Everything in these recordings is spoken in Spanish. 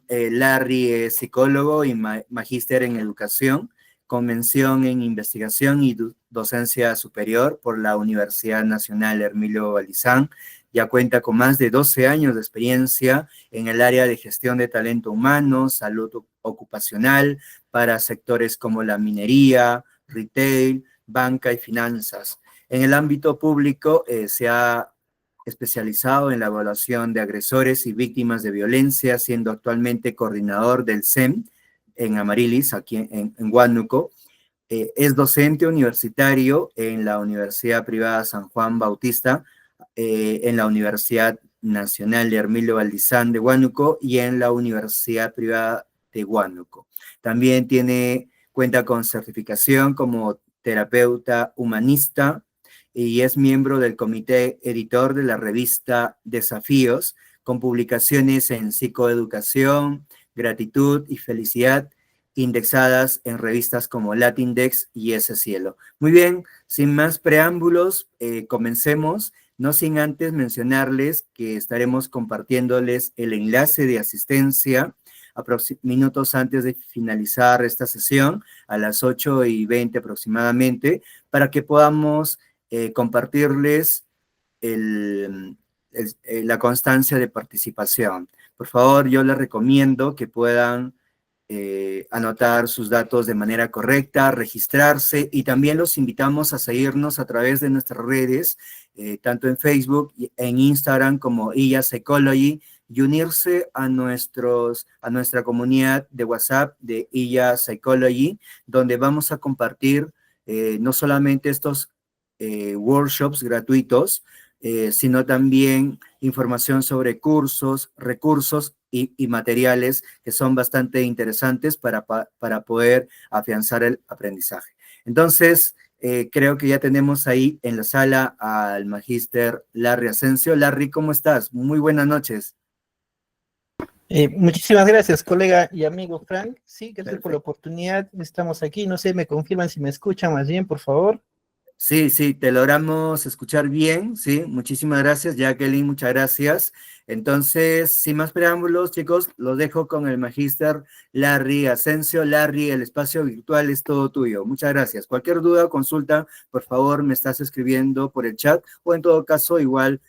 Larry es psicólogo y magíster en educación, con mención en investigación y docencia superior por la Universidad Nacional Hermilio Balizán. Ya cuenta con más de 12 años de experiencia en el área de gestión de talento humano, salud ocupacional, para sectores como la minería, retail, banca y finanzas. En el ámbito público se ha especializado en la evaluación de agresores y víctimas de violencia, siendo actualmente coordinador del CEM en Amarilis, aquí en Huánuco. Es docente universitario en la Universidad Privada San Juan Bautista, en la Universidad Nacional de Hermilio Valdizán de Huánuco y en la Universidad Privada de Huánuco. También cuenta con certificación como terapeuta humanista y es miembro del comité editor de la revista Desafíos, con publicaciones en psicoeducación, gratitud y felicidad, indexadas en revistas como Latindex y Ese Cielo. Muy bien, sin más preámbulos, comencemos, no sin antes mencionarles que estaremos compartiéndoles el enlace de asistencia minutos antes de finalizar esta sesión, a las 8:20 aproximadamente, para que podamos compartirles la constancia de participación. Por favor, yo les recomiendo que puedan anotar sus datos de manera correcta, registrarse, y también los invitamos a seguirnos a través de nuestras redes, tanto en Facebook, en Instagram como IA Psychology, y unirse a nuestra comunidad de WhatsApp de IA Psychology, donde vamos a compartir no solamente estos workshops gratuitos, sino también información sobre cursos, recursos y materiales que son bastante interesantes para poder afianzar el aprendizaje. Entonces, creo que ya tenemos ahí en la sala al magíster Larry Asensio. Larry, ¿cómo estás? Muy buenas noches. Muchísimas gracias, colega y amigo Frank. Sí, gracias Perfecto. por la oportunidad. Estamos aquí. No sé, me confirman si me escuchan más bien, por favor. Sí, te logramos escuchar bien, sí, muchísimas gracias, Jacqueline, muchas gracias. Entonces, sin más preámbulos, chicos, los dejo con el magíster Larry Asensio. Larry, el espacio virtual es todo tuyo. Muchas gracias. Cualquier duda o consulta, por favor, me estás escribiendo por el chat o en todo caso, igual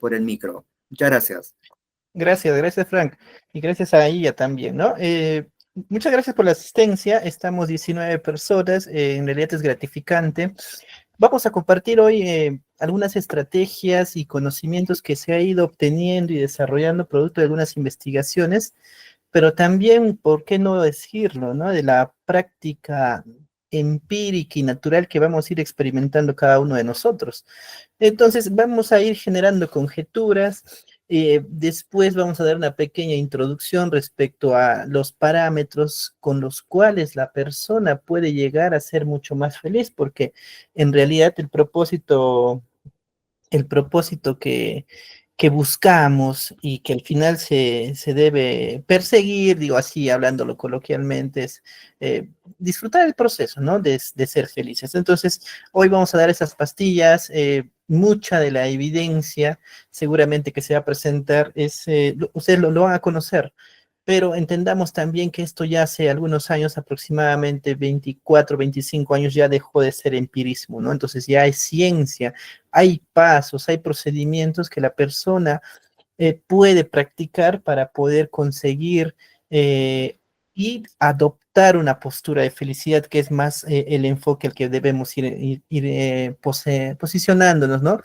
por el micro. Muchas gracias. Gracias, Frank. Y gracias a ella también, ¿no? Muchas gracias por la asistencia. Estamos 19 personas. En realidad es gratificante. Vamos a compartir hoy algunas estrategias y conocimientos que se ha ido obteniendo y desarrollando producto de algunas investigaciones, pero también, ¿por qué no decirlo, no? De la práctica empírica y natural que vamos a ir experimentando cada uno de nosotros. Entonces, vamos a ir generando conjeturas. Después vamos a dar una pequeña introducción respecto a los parámetros con los cuales la persona puede llegar a ser mucho más feliz, porque en realidad el propósito que buscamos y que al final se debe perseguir, digo así, hablándolo coloquialmente, es disfrutar el proceso, ¿no? De ser felices. Entonces, hoy vamos a dar esas pastillas. Mucha de la evidencia seguramente que se va a presentar ustedes lo van a conocer, pero entendamos también que esto ya hace algunos años, aproximadamente 24, 25 años, ya dejó de ser empirismo, ¿no? Entonces ya hay ciencia, hay pasos, hay procedimientos que la persona puede practicar para poder conseguir y adoptar una postura de felicidad, que es más el enfoque al que debemos ir posicionándonos, ¿no?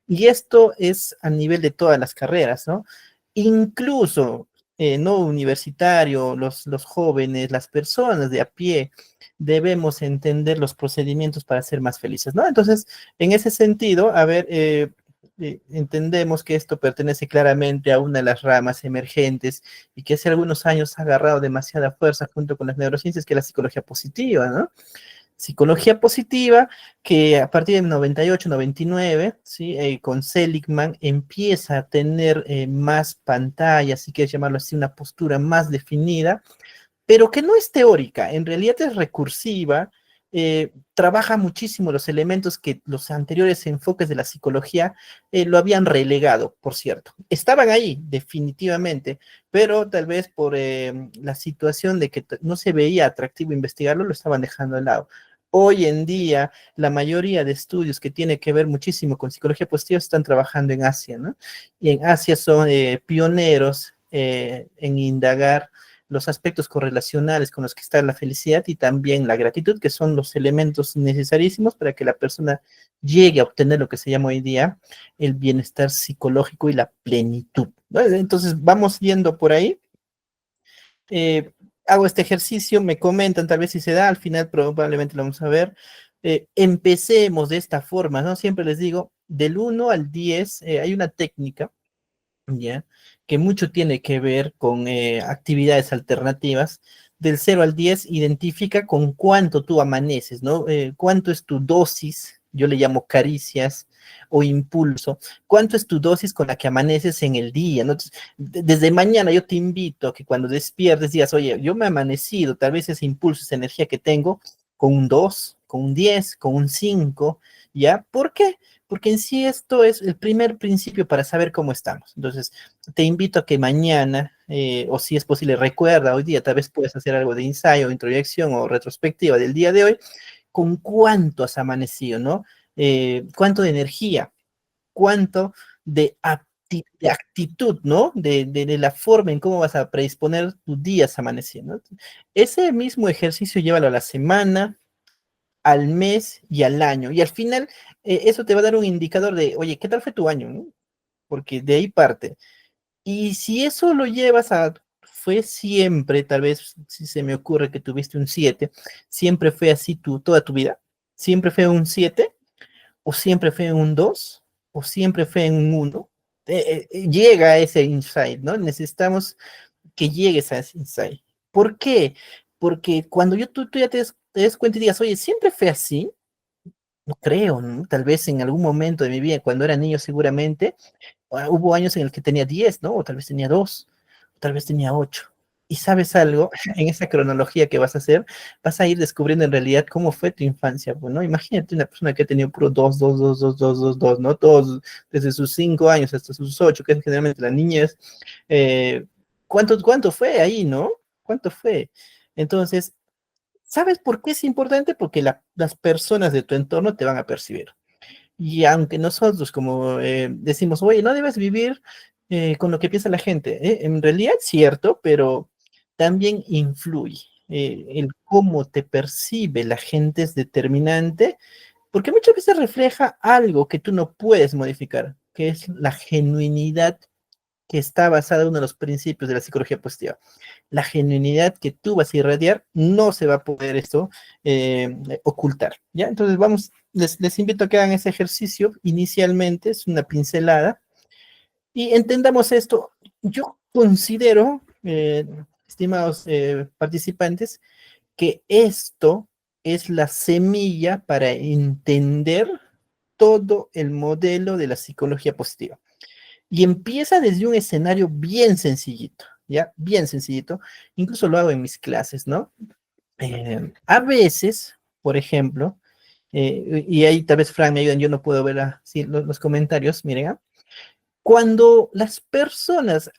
Y esto es a nivel de todas las carreras, ¿no? Incluso no universitario, los jóvenes, las personas de a pie, debemos entender los procedimientos para ser más felices, ¿no? Entonces, en ese sentido, a ver, entendemos que esto pertenece claramente a una de las ramas emergentes y que hace algunos años ha agarrado demasiada fuerza junto con las neurociencias, que es la psicología positiva, ¿no? Psicología positiva, que a partir del 98, 99, ¿sí? Con Seligman empieza a tener más pantalla, si quieres llamarlo así, una postura más definida, pero que no es teórica, en realidad es recursiva, trabaja muchísimo los elementos que los anteriores enfoques de la psicología lo habían relegado, por cierto. Estaban ahí, definitivamente, pero tal vez por la situación de que no se veía atractivo investigarlo, lo estaban dejando de lado. Hoy en día, la mayoría de estudios que tienen que ver muchísimo con psicología positiva están trabajando en Asia, ¿no? Y en Asia son pioneros en indagar los aspectos correlacionales con los que está la felicidad y también la gratitud, que son los elementos necesarísimos para que la persona llegue a obtener lo que se llama hoy día el bienestar psicológico y la plenitud, ¿no? Entonces, vamos yendo por ahí. Hago este ejercicio, me comentan tal vez si se da, al final probablemente lo vamos a ver. Empecemos de esta forma, ¿no? Siempre les digo, del 1 al 10, hay una técnica, ¿ya? Que mucho tiene que ver con actividades alternativas. Del 0 al 10, identifica con cuánto tú amaneces, ¿no? Cuánto es tu dosis, yo le llamo caricias o impulso, cuánto es tu dosis con la que amaneces en el día, ¿no? Entonces, desde mañana yo te invito a que cuando despiertes digas, oye, yo me he amanecido, tal vez ese impulso, esa energía que tengo, con un 2, con un 10, con un 5, ¿ya? ¿Por qué? Porque en sí esto es el primer principio para saber cómo estamos. Entonces, te invito a que mañana, o si es posible, recuerda hoy día, tal vez puedes hacer algo de ensayo, introyección o retrospectiva del día de hoy, con cuánto has amanecido, ¿no? Cuánto de energía, cuánto de, de actitud, ¿no? De la forma en cómo vas a predisponer tus días amaneciendo. Ese mismo ejercicio llévalo a la semana, al mes y al año. Y al final, eso te va a dar un indicador de, oye, ¿qué tal fue tu año? ¿No? Porque de ahí parte. Y si eso lo llevas a, fue siempre, tal vez si se me ocurre que tuviste un 7, siempre fue así toda tu vida, siempre fue un 7, o siempre fue un 2, o siempre fue un 1. Llega a ese insight, ¿no? Necesitamos que llegues a ese insight. ¿Por qué? Porque cuando tú ya te des cuenta y digas, oye, siempre fue así, no creo, ¿no? Tal vez en algún momento de mi vida, cuando era niño seguramente, hubo años en el que tenía 10, ¿no? O tal vez tenía 2, o tal vez tenía 8. Y sabes algo, en esa cronología que vas a hacer, vas a ir descubriendo en realidad cómo fue tu infancia, pues, ¿no? Imagínate una persona que ha tenido puro 2, 2, 2, 2, 2, 2, 2, ¿no? Todos, desde sus 5 años hasta sus 8, que es generalmente la niñez. Eh, ¿Cuánto fue ahí, no? ¿Cuánto fue? Entonces, ¿sabes por qué es importante? Porque las personas de tu entorno te van a percibir. Y aunque nosotros, como decimos, oye, no debes vivir con lo que piensa la gente, en realidad es cierto, pero también influye. El cómo te percibe la gente es determinante, porque muchas veces refleja algo que tú no puedes modificar, que es la genuinidad que está basada en uno de los principios de la psicología positiva. La genuinidad que tú vas a irradiar no se va a poder esto ocultar, ¿ya? Entonces vamos, les invito a que hagan ese ejercicio inicialmente, es una pincelada, y entendamos esto. Yo considero, estimados participantes, que esto es la semilla para entender todo el modelo de la psicología positiva. Y empieza desde un escenario bien sencillito, ¿ya? Bien sencillito. Incluso lo hago en mis clases, ¿no? A veces, por ejemplo, y ahí tal vez Frank me ayuden, yo no puedo ver así los comentarios, miren, ¿ah? Cuando las personas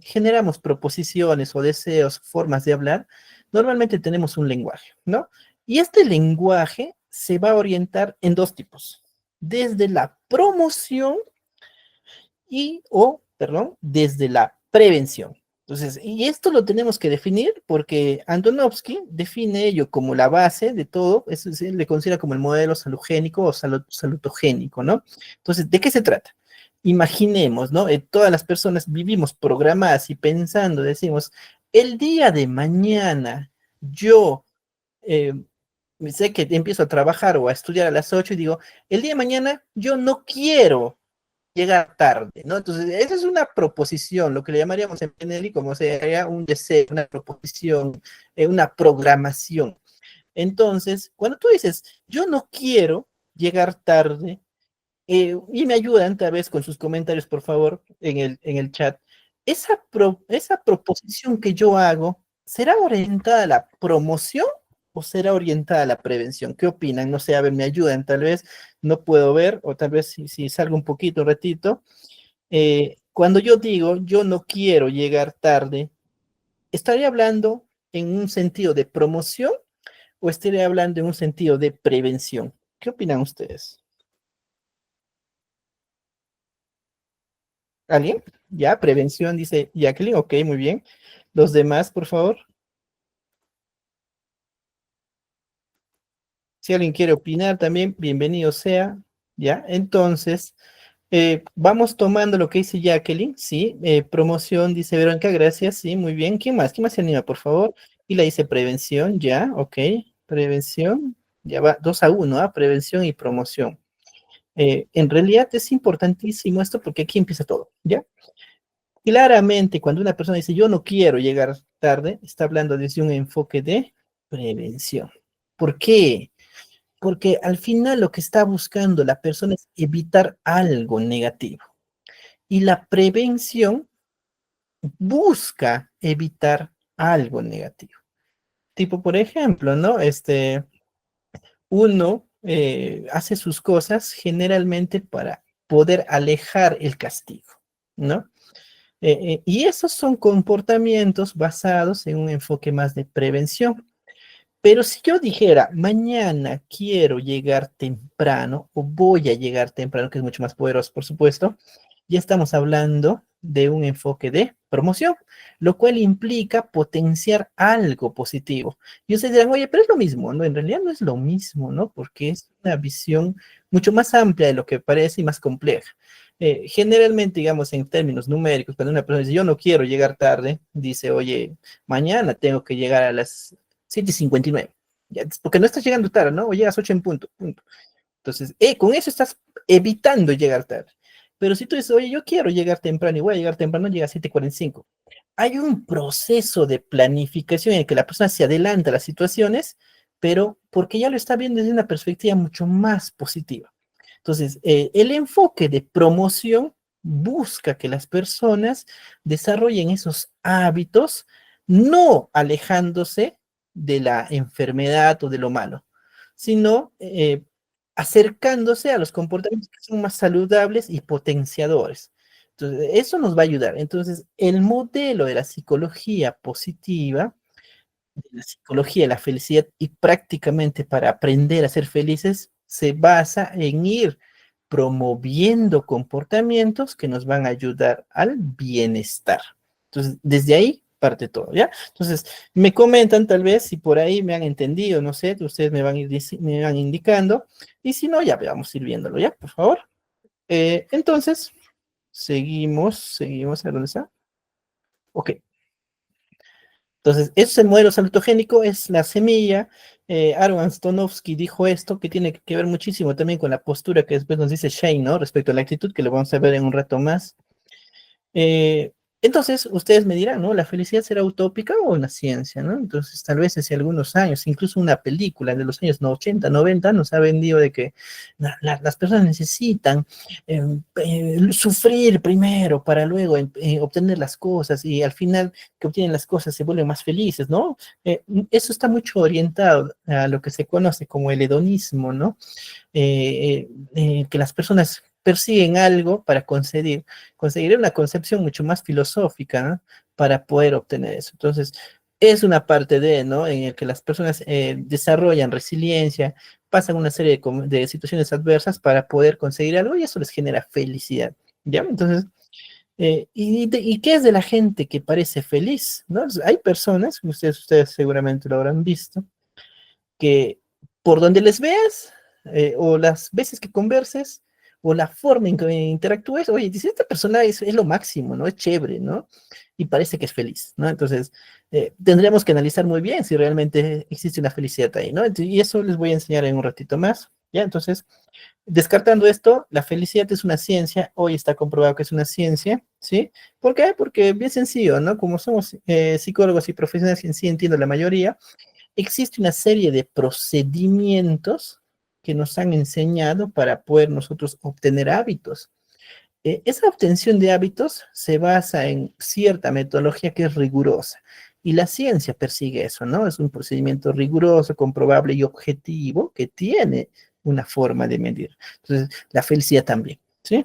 generamos proposiciones o deseos, formas de hablar, normalmente tenemos un lenguaje, ¿no? Y este lenguaje se va a orientar en dos tipos, desde la promoción perdón, desde la prevención. Entonces, y esto lo tenemos que definir porque Antonovsky define ello como la base de todo, eso se le considera como el modelo salugénico o salutogénico, ¿no? Entonces, ¿de qué se trata? Imaginemos, ¿no? Todas las personas vivimos programadas y pensando, decimos, el día de mañana yo eh, sé que empiezo a trabajar o a estudiar a las 8 y digo, el día de mañana yo no quiero llega tarde, ¿no? Entonces, esa es una proposición, lo que le llamaríamos en PNL como sería un deseo, una proposición, una programación. Entonces, cuando tú dices, yo no quiero llegar tarde, y me ayudan tal vez con sus comentarios, por favor, en el chat, esa proposición que yo hago, ¿será orientada a la promoción o será orientada a la prevención? ¿Qué opinan? No sé, a ver, me ayudan, tal vez no puedo ver, o tal vez si salgo un poquito, un ratito. Cuando yo digo, yo no quiero llegar tarde, ¿estaría hablando en un sentido de promoción o estaría hablando en un sentido de prevención? ¿Qué opinan ustedes? ¿Alguien? Ya, prevención, dice Jacqueline. Ok, muy bien. Los demás, por favor. Si alguien quiere opinar también, bienvenido sea. Ya, entonces, vamos tomando lo que dice Jacqueline, sí. Promoción, dice Verónica, gracias, sí, muy bien. ¿Quién más? ¿Quién más se anima, por favor? Y la dice prevención, ya, ok. Prevención, ya va 2-1, ¿ah? Prevención y promoción. En realidad es importantísimo esto porque aquí empieza todo, ¿ya? Claramente, cuando una persona dice yo no quiero llegar tarde, está hablando desde un enfoque de prevención. ¿Por qué? Porque al final lo que está buscando la persona es evitar algo negativo. Y la prevención busca evitar algo negativo. Tipo, por ejemplo, ¿no? Uno hace sus cosas generalmente para poder alejar el castigo, ¿no? Y esos son comportamientos basados en un enfoque más de prevención. Pero si yo dijera, mañana quiero llegar temprano o voy a llegar temprano, que es mucho más poderoso, por supuesto, ya estamos hablando de un enfoque de promoción, lo cual implica potenciar algo positivo. Y ustedes dirán, oye, pero es lo mismo, ¿no? En realidad no es lo mismo, ¿no? Porque es una visión mucho más amplia de lo que parece y más compleja. Generalmente, digamos, en términos numéricos, cuando una persona dice, yo no quiero llegar tarde, dice, oye, mañana tengo que llegar a las 7:59. Ya, porque no estás llegando tarde, ¿no? O llegas 8 en punto, punto. Entonces, con eso estás evitando llegar tarde. Pero si tú dices, oye, yo quiero llegar temprano y voy a llegar temprano, llega a 7:45. Hay un proceso de planificación en el que la persona se adelanta a las situaciones, pero porque ya lo está viendo desde una perspectiva mucho más positiva. Entonces, el enfoque de promoción busca que las personas desarrollen esos hábitos, no alejándose de la enfermedad o de lo malo, sino acercándose a los comportamientos que son más saludables y potenciadores. Entonces, eso nos va a ayudar. Entonces, el modelo de la psicología positiva, de la psicología de la felicidad y prácticamente para aprender a ser felices, se basa en ir promoviendo comportamientos que nos van a ayudar al bienestar. Entonces, desde ahí parte todo, ¿ya? Entonces, me comentan tal vez si por ahí me han entendido, no sé, ustedes me van, me van indicando, y si no, ya vamos a ir viéndolo, ¿ya? Por favor. Entonces, seguimos, ¿a dónde está? Ok. Entonces, ese modelo salutogénico es la semilla. Aaron Antonovsky dijo esto, que tiene que ver muchísimo también con la postura que después nos dice Shane, ¿no? Respecto a la actitud, que lo vamos a ver en un rato más. Eh, entonces, ustedes me dirán, ¿no? ¿La felicidad será utópica o una ciencia, ¿no? Entonces, tal vez hace algunos años, incluso una película de los años 80, 90, nos ha vendido de que las personas necesitan sufrir primero para luego obtener las cosas y al final que obtienen las cosas se vuelven más felices, ¿no? Eso está mucho orientado a lo que se conoce como el hedonismo, ¿no? Que las personas persiguen algo para conseguir una concepción mucho más filosófica, ¿no? Para poder obtener eso. Entonces, es una parte de, ¿no? En el que las personas desarrollan resiliencia, pasan una serie de situaciones adversas para poder conseguir algo y eso les genera felicidad, ¿ya? Entonces, ¿y qué es de la gente que parece feliz, ¿no? Hay personas, ustedes seguramente lo habrán visto, que por donde les veas, o las veces que converses, o la forma en que interactúes, oye, dice, esta persona es lo máximo, ¿no? Es chévere, ¿no? Y parece que es feliz, ¿no? Entonces, tendríamos que analizar muy bien si realmente existe una felicidad ahí, ¿no? Y eso les voy a enseñar en un ratito más, ¿ya? Entonces, descartando esto, la felicidad es una ciencia, hoy está comprobado que es una ciencia, ¿sí? ¿Por qué? Porque bien sencillo, ¿no? Como somos psicólogos y profesionales en sí, entiendo la mayoría, existe una serie de procedimientos que nos han enseñado para poder nosotros obtener hábitos. Esa obtención de hábitos se basa en cierta metodología que es rigurosa. Y la ciencia persigue eso, ¿no? Es un procedimiento riguroso, comprobable y objetivo que tiene una forma de medir. Entonces, la felicidad también, ¿sí?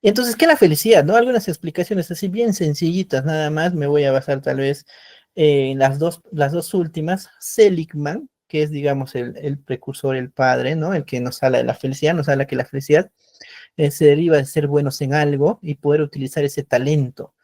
Y entonces, ¿qué es la felicidad? ¿No? Algunas explicaciones así bien sencillitas, nada más. Me voy a basar tal vez en las dos últimas. Seligman, que es, digamos, el precursor, el padre, ¿no? El que nos habla de la felicidad, nos habla que la felicidad se deriva de ser buenos en algo y poder utilizar ese talento.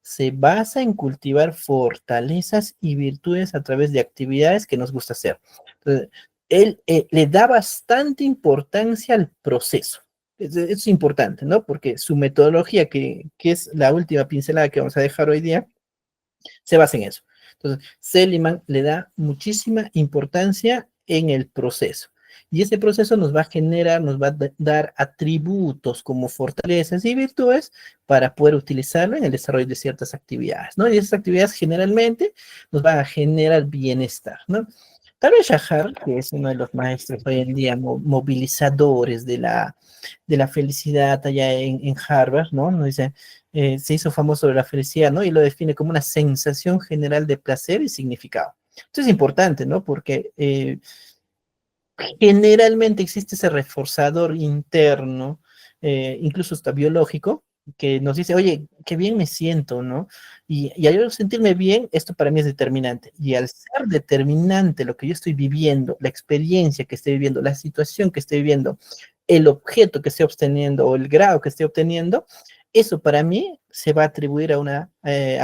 Se basa en cultivar fortalezas y virtudes a través de actividades que nos gusta hacer. Entonces, él le da bastante importancia al proceso. Es importante, ¿no? Porque su metodología, que es la última pincelada que vamos a dejar hoy día, se basa en eso. Entonces, Seligman le da muchísima importancia en el proceso. Y ese proceso nos va a generar, nos va a dar atributos como fortalezas y virtudes para poder utilizarlo en el desarrollo de ciertas actividades, ¿no? Y esas actividades generalmente nos van a generar bienestar, ¿no? Tal vez Shahar, que es uno de los maestros hoy en día movilizadores de la felicidad allá en Harvard, ¿no? Nos dice, se hizo famoso sobre la felicidad, ¿no? Y lo define como una sensación general de placer y significado. Esto es importante, ¿no? Porque generalmente existe ese reforzador interno, incluso hasta biológico, que nos dice, oye, qué bien me siento, ¿no? Y al sentirme bien, esto para mí es determinante. Y al ser determinante lo que yo estoy viviendo, la experiencia que estoy viviendo, la situación que estoy viviendo, el objeto que estoy obteniendo o el grado que estoy obteniendo, eso para mí se va a atribuir a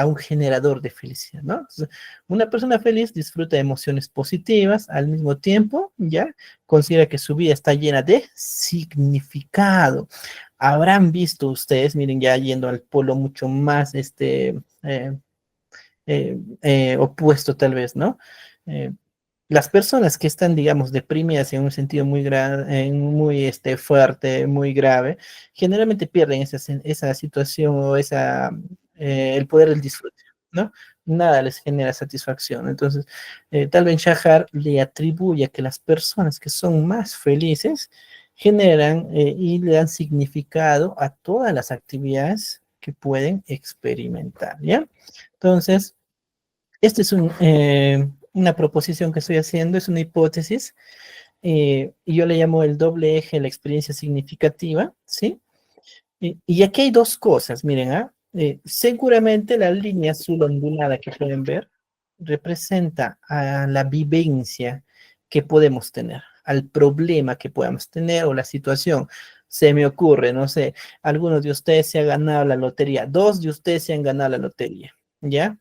un generador de felicidad, ¿no? Entonces, una persona feliz disfruta de emociones positivas al mismo tiempo, ¿ya? Considera que su vida está llena de significado. Habrán visto ustedes, miren, ya yendo al polo mucho más opuesto tal vez, ¿no? Eh, las personas que están, digamos, deprimidas en un sentido muy fuerte, muy grave, generalmente pierden esa situación o el poder del disfrute, ¿no? Nada les genera satisfacción. Entonces, tal vez Shahar le atribuye a que las personas que son más felices generan y le dan significado a todas las actividades que pueden experimentar, ¿ya? Entonces, esta es una proposición que estoy haciendo, es una hipótesis, y yo le llamo el doble eje de la experiencia significativa, ¿sí? Y aquí hay dos cosas, miren, ¿ah? Seguramente la línea azul ondulada que pueden ver representa a la vivencia que podemos tener, al problema que podamos tener o la situación. Se me ocurre, no sé, algunos de ustedes se han ganado la lotería, dos de ustedes se han ganado la lotería, ¿ya?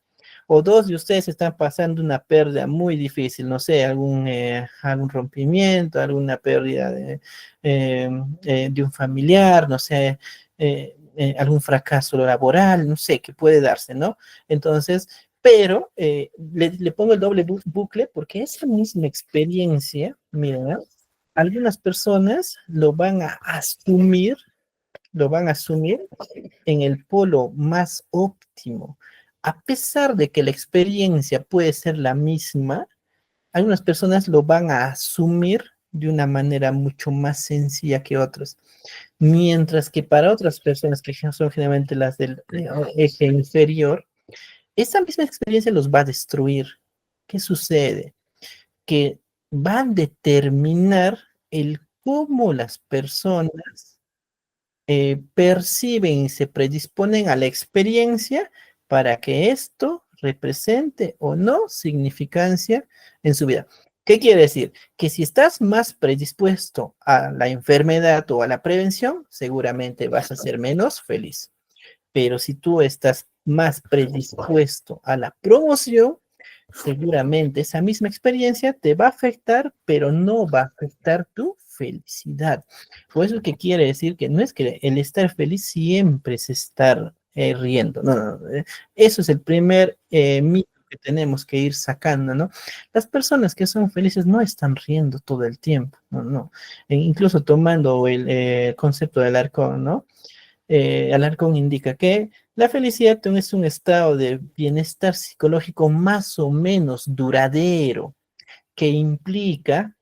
O dos de ustedes están pasando una pérdida muy difícil, no sé, algún rompimiento, alguna pérdida de un familiar, no sé, algún fracaso laboral, no sé, que puede darse, ¿no? Entonces, pero le pongo el doble bucle porque esa misma experiencia, miren, ¿no? Algunas personas lo van a asumir en el polo más óptimo. A pesar de que la experiencia puede ser la misma, algunas personas lo van a asumir de una manera mucho más sencilla que otras. Mientras que para otras personas que son generalmente las del eje inferior, esa misma experiencia los va a destruir. ¿Qué sucede? Que va a determinar el cómo las personas perciben y se predisponen a la experiencia para que esto represente o no significancia en su vida. ¿Qué quiere decir? Que si estás más predispuesto a la enfermedad o a la prevención, seguramente vas a ser menos feliz. Pero si tú estás más predispuesto a la promoción, seguramente esa misma experiencia te va a afectar, pero no va a afectar tu felicidad. Por eso que quiere decir que no es que el estar feliz siempre es estar riendo, no, no, no, eso es el primer mito que tenemos que ir sacando, ¿no? Las personas que son felices no están riendo todo el tiempo, no, no. Incluso tomando el concepto del arco, ¿no? Alarcón indica que la felicidad es un estado de bienestar psicológico más o menos duradero, que implica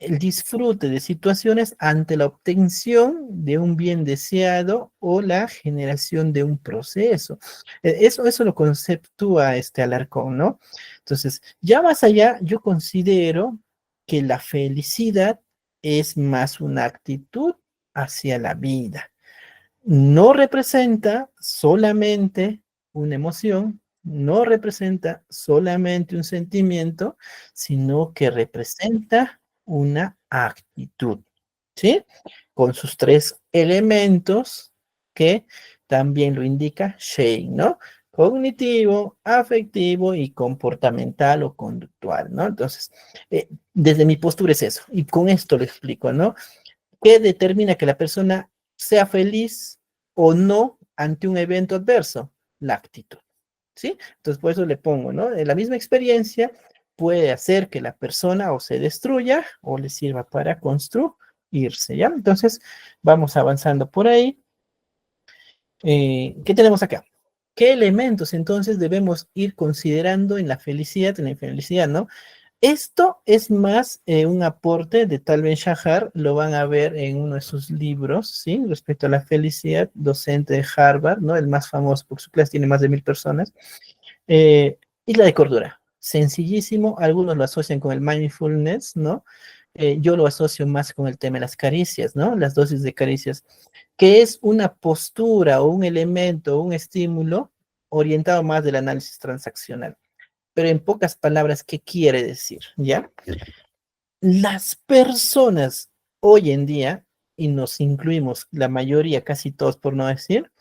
el disfrute de situaciones ante la obtención de un bien deseado o la generación de un proceso. Eso lo conceptúa Alarcón, ¿no? Entonces, ya más allá, yo considero que la felicidad es más una actitud hacia la vida. No representa solamente una emoción, no representa solamente un sentimiento, sino que representa una actitud, ¿sí? Con sus tres elementos que también lo indica Shane, ¿no? Cognitivo, afectivo y comportamental o conductual, ¿no? Entonces, desde mi postura es eso, y con esto lo explico, ¿no? ¿Qué determina que la persona sea feliz o no ante un evento adverso? La actitud, ¿sí? Entonces, por eso le pongo, ¿no? La misma experiencia puede hacer que la persona o se destruya o le sirva para construirse, ¿ya? Entonces, vamos avanzando por ahí. ¿Qué tenemos acá? ¿Qué elementos entonces debemos ir considerando en la infelicidad, ¿no? Esto es más un aporte de Tal Ben Shahar, lo van a ver en uno de sus libros, ¿sí? Respecto a la felicidad, docente de Harvard, ¿no? El más famoso, porque su clase tiene más de 1000 personas. Isla de Cordura, sencillísimo, algunos lo asocian con el mindfulness, ¿no? Yo lo asocio más con el tema de las caricias, ¿no? Las dosis de caricias, que es una postura o un elemento o un estímulo orientado más del análisis transaccional. Pero en pocas palabras, ¿qué quiere decir? ¿Ya? Las personas hoy en día, y nos incluimos la mayoría, casi todos por no decir,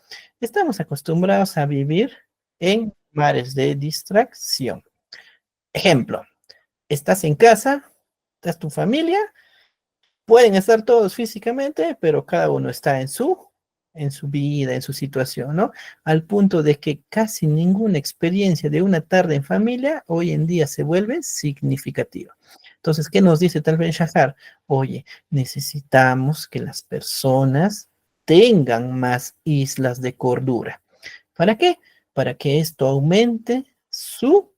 estamos acostumbrados a vivir en mares de distracción. Ejemplo, estás en casa, estás tu familia, pueden estar todos físicamente, pero cada uno está en su vida, en su situación, ¿no? Al punto de que casi ninguna experiencia de una tarde en familia hoy en día se vuelve significativa. Entonces, ¿qué nos dice tal vez Shahar? Oye, necesitamos que las personas tengan más islas de cordura. ¿Para qué? Para que esto aumente su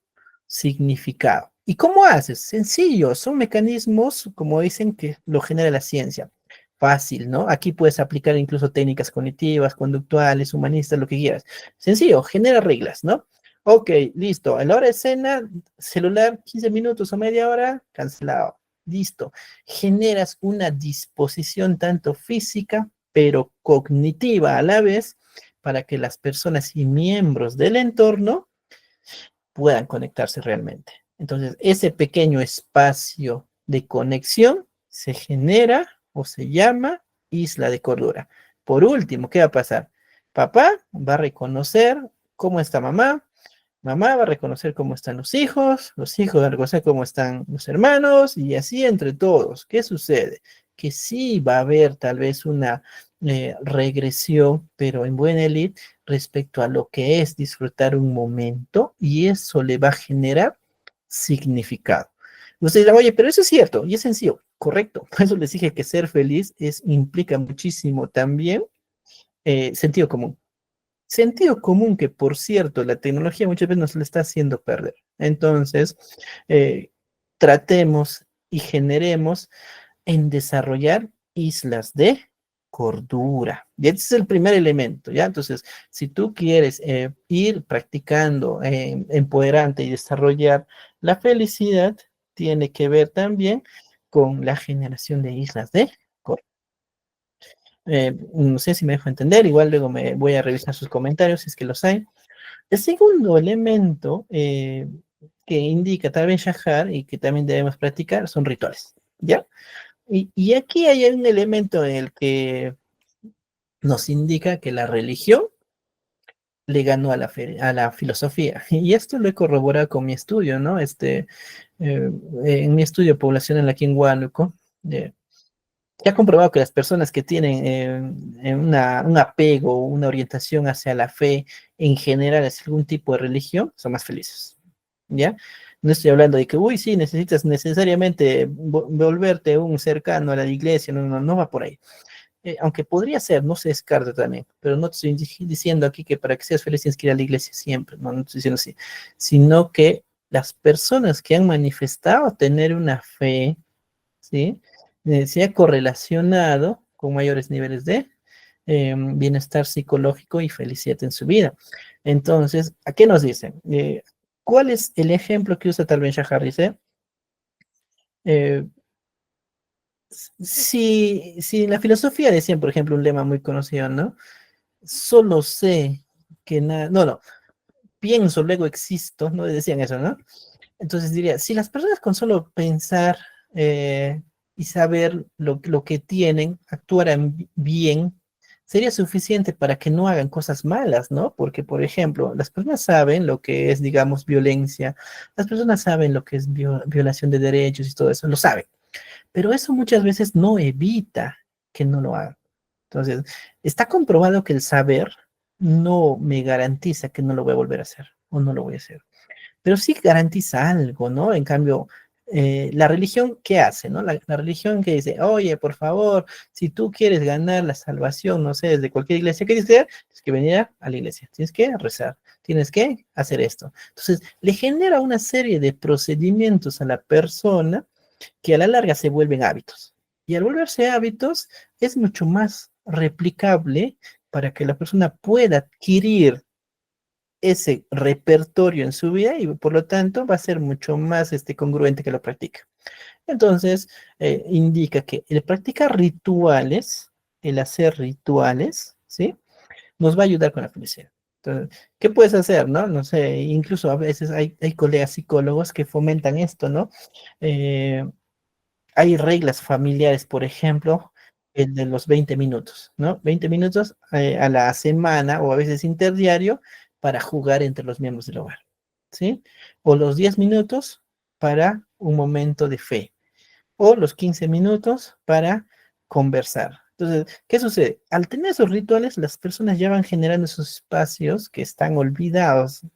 significado. ¿Y cómo haces? Sencillo, son mecanismos, como dicen, que lo genera la ciencia. Fácil, ¿no? Aquí puedes aplicar incluso técnicas cognitivas, conductuales, humanistas, lo que quieras. Sencillo, genera reglas, ¿no? Ok, listo. A la hora de cena, celular, 15 minutos o media hora, cancelado. Listo. Generas una disposición tanto física, pero cognitiva a la vez, para que las personas y miembros del entorno puedan conectarse realmente. Entonces, ese pequeño espacio de conexión se genera o se llama isla de cordura. Por último, ¿qué va a pasar? Papá va a reconocer cómo está mamá, mamá va a reconocer cómo están los hijos van a reconocer cómo están los hermanos, y así entre todos. ¿Qué sucede? Que sí va a haber tal vez una regresión, pero en buena élite, respecto a lo que es disfrutar un momento, y eso le va a generar significado. Usted dirá, oye, pero eso es cierto y es sencillo, correcto. Por eso les dije que ser feliz implica muchísimo también sentido común. Sentido común que, por cierto, la tecnología muchas veces nos lo está haciendo perder. Entonces, eh, tratemos y generemos en desarrollar islas de cordura. Y ese es el primer elemento, ¿ya? Entonces, si tú quieres ir practicando, empoderante y desarrollar la felicidad, tiene que ver también con la generación de islas de cordura. No sé si me dejo entender, igual luego me voy a revisar sus comentarios si es que los hay. El segundo elemento que indica tal vez Shahar y que también debemos practicar son rituales, ¿ya? Y aquí hay un elemento en el que nos indica que la religión le ganó a la filosofía. Y esto lo he corroborado con mi estudio, ¿no? En mi estudio poblacional aquí en Huánuco, se ha comprobado que las personas que tienen un apego, una orientación hacia la fe en general, hacia algún tipo de religión, son más felices, ¿ya? No estoy hablando de que, uy, sí, necesitas necesariamente volverte un cercano a la iglesia, no, no, no va por ahí. Aunque podría ser, no se descarta también, pero no te estoy diciendo aquí que para que seas feliz tienes que ir a la iglesia siempre, no, no estoy diciendo así, sino que las personas que han manifestado tener una fe, ¿sí? se ha correlacionado con mayores niveles de bienestar psicológico y felicidad en su vida. Entonces, ¿a qué nos dicen? ¿Cuál es el ejemplo que usa tal Ben Shahar? Dice, eh, si en la filosofía decían, por ejemplo, un lema muy conocido, ¿no? Solo sé que nada, no, pienso, luego existo, ¿no? Decían eso, ¿no? Entonces diría, si las personas con solo pensar y saber lo que tienen actuaran bien, sería suficiente para que no hagan cosas malas, ¿no? Porque, por ejemplo, las personas saben lo que es, digamos, violencia, las personas saben lo que es violación de derechos y todo eso, lo saben, pero eso muchas veces no evita que no lo hagan. Entonces, está comprobado que el saber no me garantiza que no lo voy a volver a hacer o no lo voy a hacer, pero sí garantiza algo, ¿no? En cambio, la religión, ¿qué hace, no? La religión que dice, oye, por favor, si tú quieres ganar la salvación, no sé, desde cualquier iglesia, ¿qué dice? Tienes que venir a la iglesia, tienes que rezar, tienes que hacer esto. Entonces, le genera una serie de procedimientos a la persona que a la larga se vuelven hábitos. Y al volverse hábitos, es mucho más replicable para que la persona pueda adquirir ese repertorio en su vida y por lo tanto va a ser mucho más congruente que lo practique. Entonces, indica que el practicar rituales, el hacer rituales, ¿sí? Nos va a ayudar con la felicidad. Entonces, ¿qué puedes hacer, no? No sé, incluso a veces hay colegas psicólogos que fomentan esto, ¿no? Eh, Hay reglas familiares, por ejemplo, el de los 20 minutos, ¿no? 20 minutos a la semana o a veces interdiario para jugar entre los miembros del hogar, ¿sí? O los 10 minutos para un momento de fe, o los 15 minutos para conversar. Entonces, ¿qué sucede? Al tener esos rituales, las personas ya van generando esos espacios que están olvidados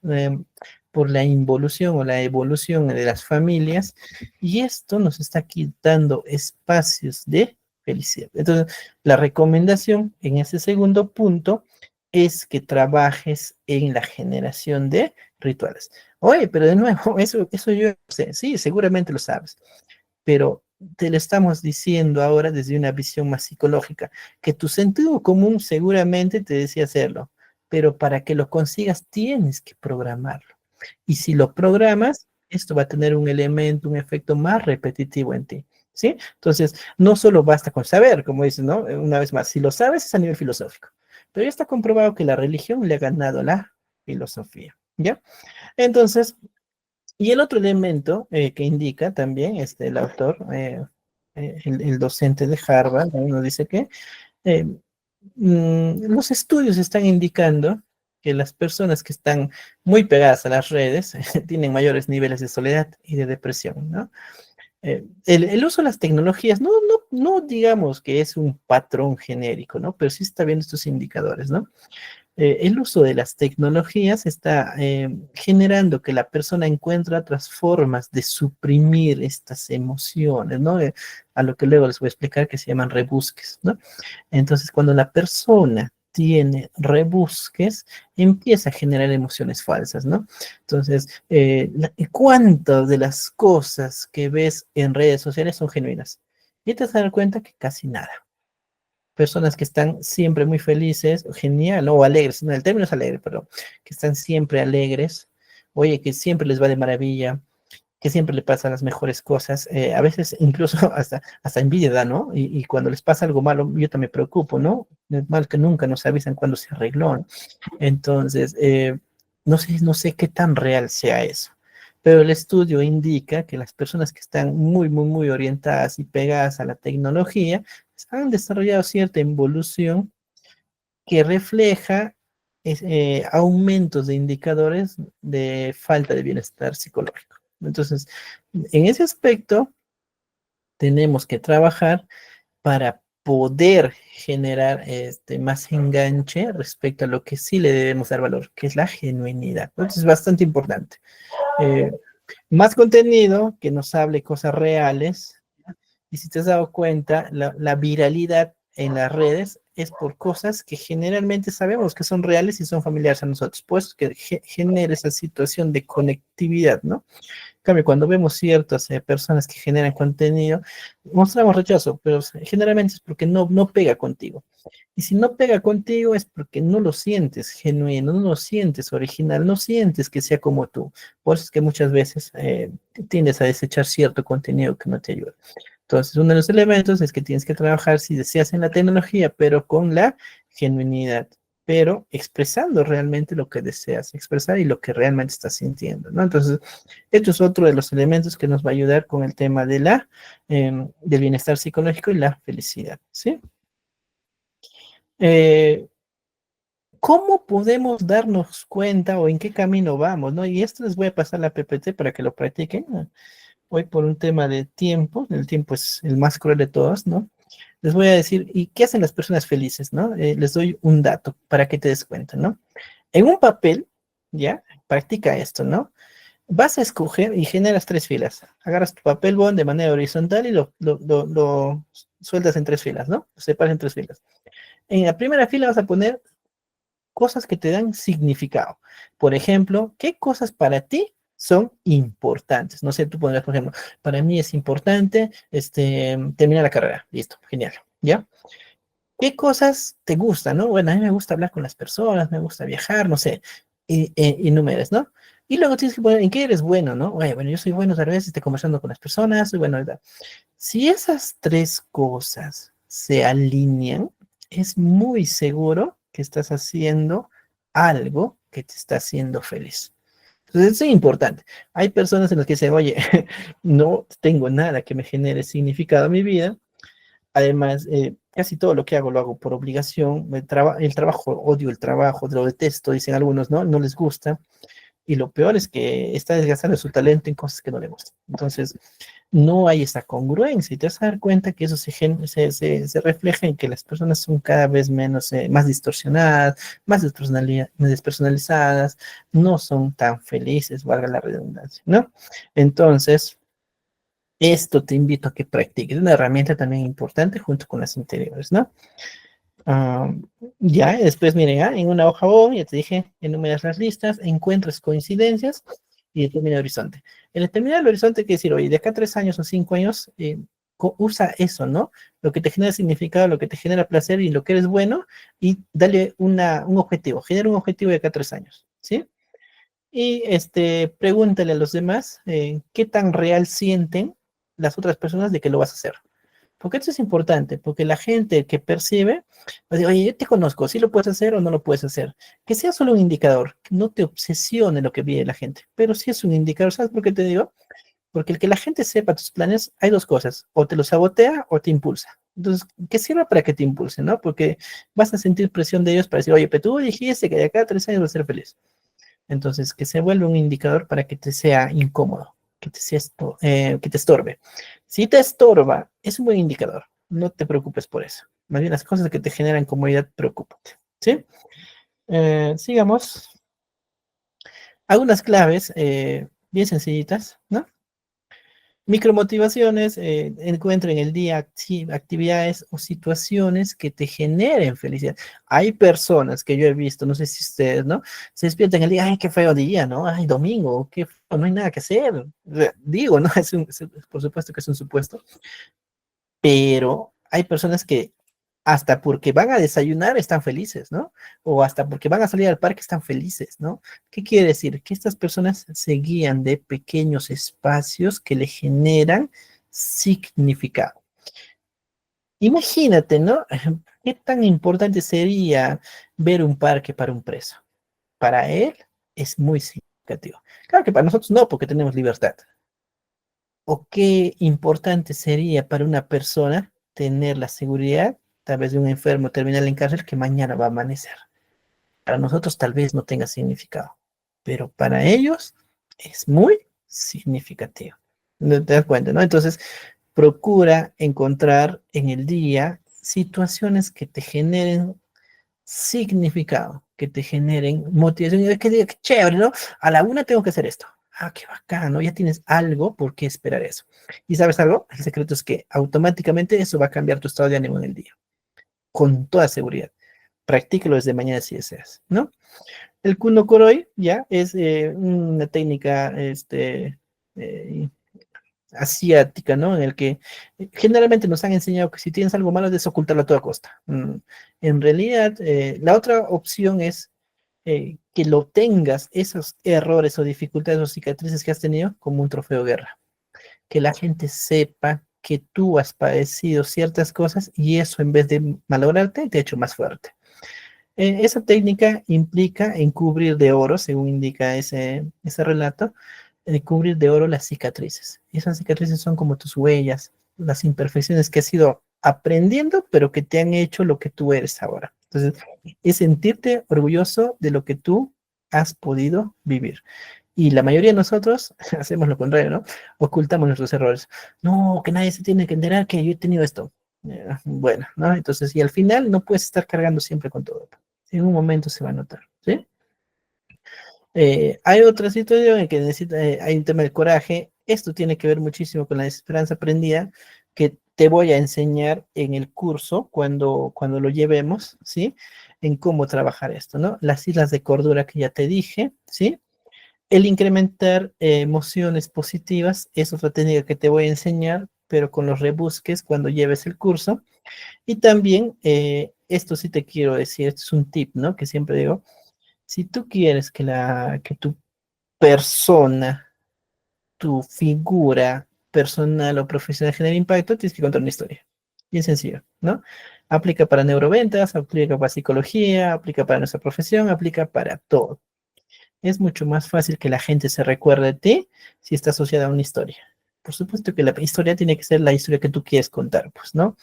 por la involución o la evolución de las familias, y esto nos está quitando espacios de felicidad. Entonces, la recomendación en ese segundo punto es que trabajes en la generación de rituales. Oye, pero de nuevo, eso yo sé, sí, seguramente lo sabes, pero te lo estamos diciendo ahora desde una visión más psicológica, que tu sentido común seguramente te decía hacerlo, pero para que lo consigas tienes que programarlo. Y si lo programas, esto va a tener un elemento, un efecto más repetitivo en ti, ¿sí? Entonces, no solo basta con saber, como dices, ¿no? Una vez más, si lo sabes es a nivel filosófico, pero ya está comprobado que la religión le ha ganado la filosofía, ¿ya? Entonces, y el otro elemento que indica también el autor, el docente de Harvard, ¿no? Nos dice que eh, los estudios están indicando que las personas que están muy pegadas a las redes tienen mayores niveles de soledad y de depresión, ¿no? El uso de las tecnologías, no digamos que es un patrón genérico, ¿no? Pero sí está viendo estos indicadores, ¿no? El uso de las tecnologías está generando que la persona encuentre otras formas de suprimir estas emociones, ¿no? A lo que luego les voy a explicar que se llaman rebusques, ¿no? Entonces, cuando la persona tiene rebusques, empieza a generar emociones falsas, ¿no? Entonces, ¿cuántas de las cosas que ves en redes sociales son genuinas? Y te vas a dar cuenta que casi nada. Personas que están siempre muy felices, genial, o alegres, no, el término es alegre, pero que están siempre alegres, oye, que siempre les va de maravilla, que siempre le pasan las mejores cosas, a veces incluso hasta envidia da, ¿no? Y cuando les pasa algo malo, yo también me preocupo, ¿no? Es mal que nunca nos avisan cuando se arregló, ¿no? Entonces, no sé qué tan real sea eso, pero el estudio indica que las personas que están muy, muy, muy orientadas y pegadas a la tecnología han desarrollado cierta involución que refleja aumentos de indicadores de falta de bienestar psicológico. Entonces, en ese aspecto, tenemos que trabajar para poder generar más enganche respecto a lo que sí le debemos dar valor, que es la genuinidad. Entonces, es bastante importante. Eh, Más contenido que nos hable cosas reales. Y si te has dado cuenta, la viralidad en las redes es por cosas que generalmente sabemos que son reales y son familiares a nosotros, pues que genera esa situación de conectividad, ¿no? En cambio, cuando vemos ciertas personas que generan contenido, mostramos rechazo, pero generalmente es porque no pega contigo. Y si no pega contigo es porque no lo sientes genuino, no lo sientes original, no sientes que sea como tú. Por eso es que muchas veces tiendes a desechar cierto contenido que no te ayuda. Entonces, uno de los elementos es que tienes que trabajar, si deseas, en la tecnología, pero con la genuinidad, pero expresando realmente lo que deseas expresar y lo que realmente estás sintiendo, ¿no? Entonces, esto es otro de los elementos que nos va a ayudar con el tema de del bienestar psicológico y la felicidad, ¿sí? Eh, ¿Cómo podemos darnos cuenta o en qué camino vamos, ¿no? Y esto les voy a pasar la PPT para que lo practiquen. Hoy por un tema de tiempo, el tiempo es el más cruel de todos, ¿no? Les voy a decir, ¿y qué hacen las personas felices, no? Les doy un dato para que te des cuenta, ¿no? En un papel, ¿ya? Practica esto, ¿no? Vas a escoger y generas tres filas. Agarras tu papel bond de manera horizontal y lo sueltas en tres filas, ¿no? Lo separas en tres filas. En la primera fila vas a poner cosas que te dan significado. Por ejemplo, ¿qué cosas para ti son importantes? No sé, tú pondrás, por ejemplo, para mí es importante terminar la carrera. Listo, genial. ¿Ya? ¿Qué cosas te gustan, no? Bueno, a mí me gusta hablar con las personas, me gusta viajar, no sé, y números, ¿no? Y luego tienes que poner en qué eres bueno, ¿no? Oye, bueno, yo soy bueno a veces conversando con las personas, soy bueno, ¿verdad? Si esas tres cosas se alinean, es muy seguro que estás haciendo algo que te está haciendo feliz. Entonces, eso es importante. Hay personas en las que dicen, oye, no tengo nada que me genere significado en mi vida. Además, casi todo lo que hago lo hago por obligación. El trabajo, odio el trabajo, lo detesto, dicen algunos, ¿no? No les gusta. Y lo peor es que está desgastando su talento en cosas que no le gustan. Entonces, no hay esa congruencia y te vas a dar cuenta que eso se refleja en que las personas son cada vez menos, más distorsionadas, más despersonalizadas, no son tan felices, valga la redundancia, ¿no? Entonces, esto te invito a que practiques, es una herramienta también importante junto con las anteriores, ¿no? Ah, ya, después miren, en una hoja O, ya te dije, enumeras las listas, encuentras coincidencias y determina el horizonte. El determinar el horizonte quiere decir, oye, de acá a 3 años o 5 años, usa eso, ¿no? Lo que te genera significado, lo que te genera placer y lo que eres bueno, y dale un objetivo, genera un objetivo de acá a 3 años, ¿sí? Y pregúntale a los demás qué tan real sienten las otras personas de que lo vas a hacer. Porque esto es importante, porque la gente que percibe, va a decir, oye, yo te conozco, si lo puedes hacer o no lo puedes hacer. Que sea solo un indicador, que no te obsesione lo que vive la gente, pero sí es un indicador. ¿Sabes por qué te digo? Porque el que la gente sepa tus planes, hay dos cosas, o te lo sabotea o te impulsa. Entonces, que sirva para que te impulse, ¿no? Porque vas a sentir presión de ellos para decir, oye, pero tú dijiste que de acá a 3 años vas a ser feliz. Entonces, que se vuelva un indicador para que te sea incómodo, que te, sea que te estorbe. Si te estorba, es un buen indicador. No te preocupes por eso. Más bien las cosas que te generan comodidad, preocúpate. ¿Sí? Sigamos. Algunas claves bien sencillitas, ¿no? Micromotivaciones, encuentra en el día actividades o situaciones que te generen felicidad. Hay personas que yo he visto, no sé si ustedes, ¿no? Se despiertan el día, ay, qué feo día, ¿no? Ay, domingo, qué feo, no hay nada que hacer. Digo, ¿no? Por supuesto que es un supuesto, pero hay personas que hasta porque van a desayunar están felices, ¿no? O hasta porque van a salir al parque están felices, ¿no? ¿Qué quiere decir? Que estas personas se guían de pequeños espacios que le generan significado. Imagínate, ¿no? ¿Qué tan importante sería ver un parque para un preso? Para él es muy significativo. Claro que para nosotros no, porque tenemos libertad. ¿O qué importante sería para una persona tener la seguridad, tal vez de un enfermo terminal en cárcel, que mañana va a amanecer? Para nosotros tal vez no tenga significado, pero para ellos es muy significativo. ¿No te das cuenta, no? Entonces, procura encontrar en el día situaciones que te generen significado, que te generen motivación, y que diga, qué chévere, ¿no? A la una tengo que hacer esto. Ah, qué bacán, ¿no? Ya tienes algo por qué esperar eso. ¿Y sabes algo? El secreto es que automáticamente eso va a cambiar tu estado de ánimo en el día. con toda seguridad. Practíquelo desde mañana si deseas, ¿no? El Kuno Koroi ya es una técnica eh, asiática, ¿no? En el que generalmente nos han enseñado que si tienes algo malo, debes ocultarlo a toda costa. En realidad, la otra opción es que lo tengas, esos errores o dificultades o cicatrices que has tenido, como un trofeo de guerra. Que la gente sepa que tú has padecido ciertas cosas y eso en vez de malograrte, te ha hecho más fuerte. Esa técnica implica encubrir de oro, según indica ese relato, cubrir de oro las cicatrices. Esas cicatrices son como tus huellas, las imperfecciones que has ido aprendiendo, pero que te han hecho lo que tú eres ahora. Entonces, es sentirte orgulloso de lo que tú has podido vivir. Y la mayoría de nosotros hacemos lo contrario, ¿no? Ocultamos nuestros errores. No, que nadie se tiene que enterar que yo he tenido esto. Bueno, ¿no? Entonces, y al final no puedes estar cargando siempre con todo. En un momento se va a notar, ¿sí? Hay otra situación en que necesita, hay un tema del coraje. Esto tiene que ver muchísimo con la desesperanza aprendida, que te voy a enseñar en el curso cuando lo llevemos, ¿sí? En cómo trabajar esto, ¿no? Las islas de cordura que ya te dije, ¿sí? El incrementar emociones positivas es otra técnica que te voy a enseñar, pero con los rebusques cuando lleves el curso. Y también, esto sí te quiero decir, esto es un tip, ¿no? Que siempre digo, si tú quieres que tu persona, tu figura personal o profesional genere impacto, tienes que contar una historia. Bien sencillo, ¿no? Aplica para neuroventas, aplica para psicología, aplica para nuestra profesión, aplica para todo. Es mucho más fácil que la gente se recuerde de ti si está asociada a una historia. Por supuesto que la historia tiene que ser la historia que tú quieres contar, pues, ¿no?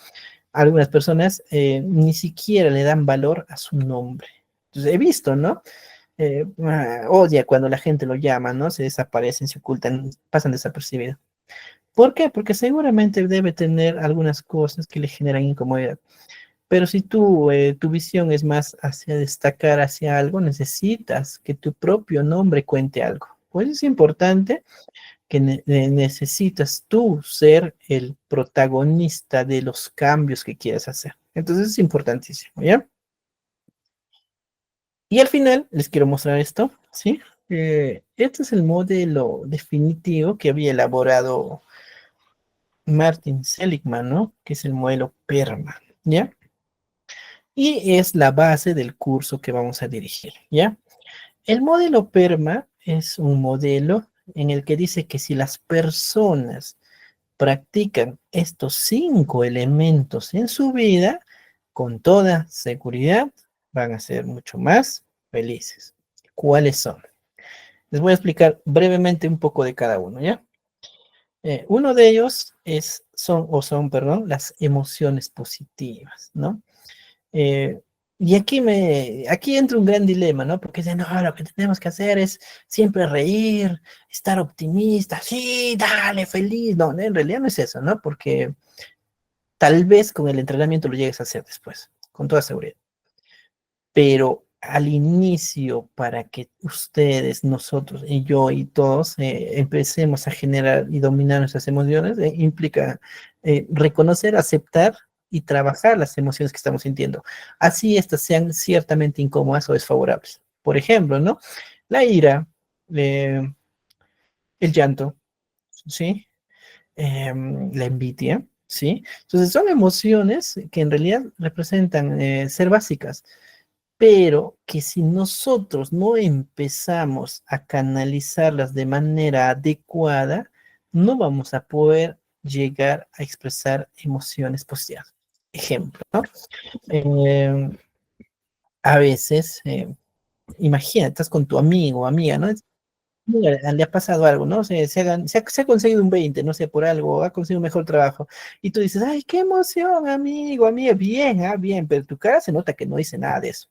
Algunas personas ni siquiera le dan valor a su nombre. Entonces, he visto, ¿no? Odia cuando la gente lo llama, ¿no? Se desaparecen, se ocultan, pasan desapercibidos. ¿Por qué? Porque seguramente debe tener algunas cosas que le generan incomodidad. Pero si tu visión es más hacia destacar hacia algo, necesitas que tu propio nombre cuente algo. Pues es importante que necesitas tú ser el protagonista de los cambios que quieras hacer. Entonces es importantísimo, ¿ya? Y al final les quiero mostrar esto, ¿sí? Este es el modelo definitivo que había elaborado Martin Seligman, ¿no? Que es el modelo PERMA, ¿ya? Y es la base del curso que vamos a dirigir, ¿ya? El modelo PERMA es un modelo en el que dice que si las personas practican estos 5 elementos en su vida, con toda seguridad van a ser mucho más felices. ¿Cuáles son? Les voy a explicar brevemente un poco de cada uno, ¿ya? Uno de ellos son, perdón, las emociones positivas, ¿no? Eh, y aquí entra un gran dilema, ¿no? Porque dicen, no, lo que tenemos que hacer es siempre reír, estar optimista, sí, dale, feliz. No, en realidad no es eso, ¿no? Porque tal vez con el entrenamiento lo llegues a hacer después, con toda seguridad. Pero al inicio, para que ustedes, nosotros y yo y todos empecemos a generar y dominar nuestras emociones, implica reconocer, aceptar y trabajar las emociones que estamos sintiendo. Así estas sean ciertamente incómodas o desfavorables. Por ejemplo, ¿no? La ira, eh, el llanto, ¿sí? La envidia, ¿sí? Entonces son emociones que en realidad representan ser básicas, pero que si nosotros no empezamos a canalizarlas de manera adecuada, no vamos a poder llegar a expresar emociones positivas. Ejemplo, ¿no? Eh, a veces, imagina, estás con tu amigo o amiga, ¿no? Mira, le ha pasado algo, ¿no? Se ha conseguido un 20, no sé, por algo, ha conseguido un mejor trabajo. Y tú dices, ay, qué emoción, amigo, amiga, bien, bien, pero tu cara se nota que no dice nada de eso,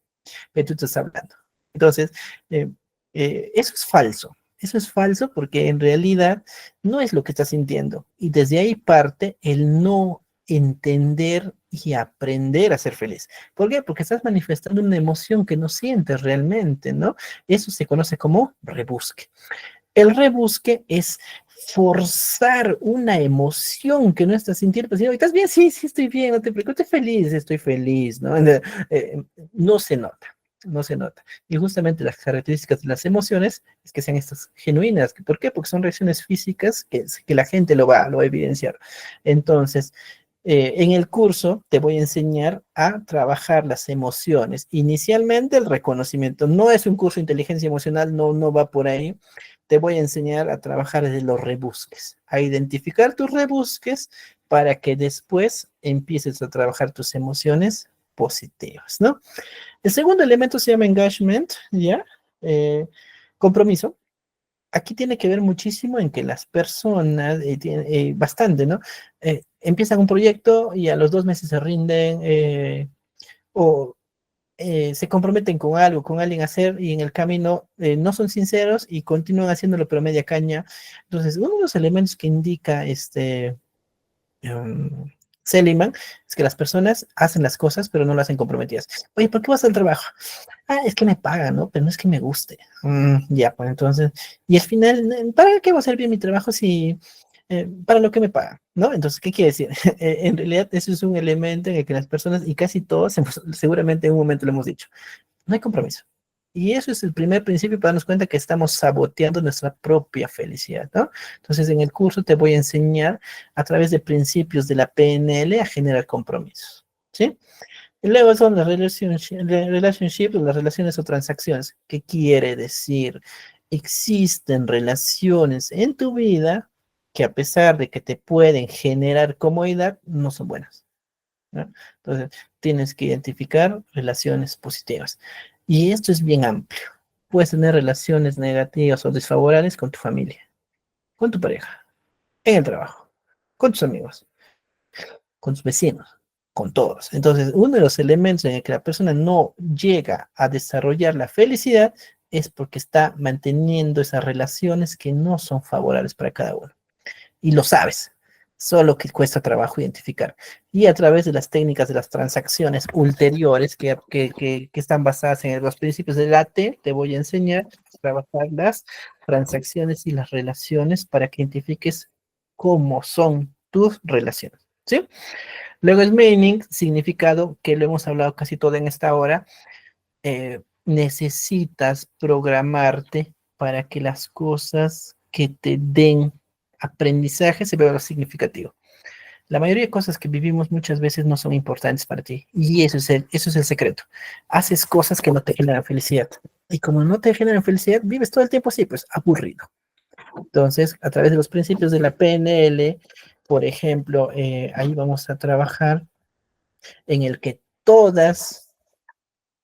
pero tú estás hablando. Entonces, eh, eso es falso. Eso es falso porque en realidad no es lo que estás sintiendo. Y desde ahí parte el no entender y aprender a ser feliz. ¿Por qué? Porque estás manifestando una emoción que no sientes realmente, ¿no? Eso se conoce como rebusque. El rebusque es forzar una emoción que no estás sintiendo, pues, ¿estás bien? Sí, sí, estoy bien, no te preocupes, estoy feliz, ¿no? No se nota, no se nota. Y justamente las características de las emociones es que sean estas genuinas. ¿Por qué? Porque son reacciones físicas que la gente lo va a evidenciar. Entonces, en el curso te voy a enseñar a trabajar las emociones. Inicialmente el reconocimiento. No es un curso de inteligencia emocional, no, no va por ahí. Te voy a enseñar a trabajar desde los rebusques, a identificar tus rebusques para que después empieces a trabajar tus emociones positivas, ¿no? El segundo elemento se llama engagement, ¿ya? Eh, Compromiso. Aquí tiene que ver muchísimo en que las personas, bastante, ¿no? Empiezan un proyecto y a los 2 meses se rinden, o se comprometen con algo, con alguien a hacer, y en el camino no son sinceros y continúan haciéndolo pero media caña. Entonces, uno de los elementos que indica um, Seligman es que las personas hacen las cosas pero no las hacen comprometidas. Oye, ¿por qué vas al trabajo? Ah, es que me pagan, ¿no? Pero no es que me guste. Ya, pues entonces, y al final, ¿para qué voy a hacer bien mi trabajo si para lo que me pagan, ¿no? Entonces, ¿qué quiere decir? En realidad, eso es un elemento en el que las personas, y casi todos, seguramente en un momento lo hemos dicho, no hay compromiso. Y eso es el primer principio para darnos cuenta que estamos saboteando nuestra propia felicidad, ¿no? Entonces, en el curso te voy a enseñar a través de principios de la PNL a generar compromisos, ¿sí? Y luego son las relationships, las relaciones o transacciones. ¿Qué quiere decir? Existen relaciones en tu vida que a pesar de que te pueden generar comodidad, no son buenas, ¿no? Entonces, tienes que identificar relaciones positivas. Y esto es bien amplio. Puedes tener relaciones negativas o desfavorables con tu familia, con tu pareja, en el trabajo, con tus amigos, con sus vecinos, con todos. Entonces, uno de los elementos en el que la persona no llega a desarrollar la felicidad es porque está manteniendo esas relaciones que no son favorables para cada uno. Y lo sabes, solo que cuesta trabajo identificar. Y a través de las técnicas de las transacciones ulteriores que están basadas en los principios de la T, te voy a enseñar a trabajar las transacciones y las relaciones para que identifiques cómo son tus relaciones. ¿Sí? Luego es meaning, significado, que lo hemos hablado casi todo en esta hora. Necesitas programarte para que las cosas que te den aprendizaje se vean significativo. La mayoría de cosas que vivimos muchas veces no son importantes para ti. Y eso es el secreto. Haces cosas que no te generan felicidad. Y como no te generan felicidad, vives todo el tiempo así, pues aburrido. Entonces, a través de los principios de la PNL, por ejemplo, ahí vamos a trabajar en el que todas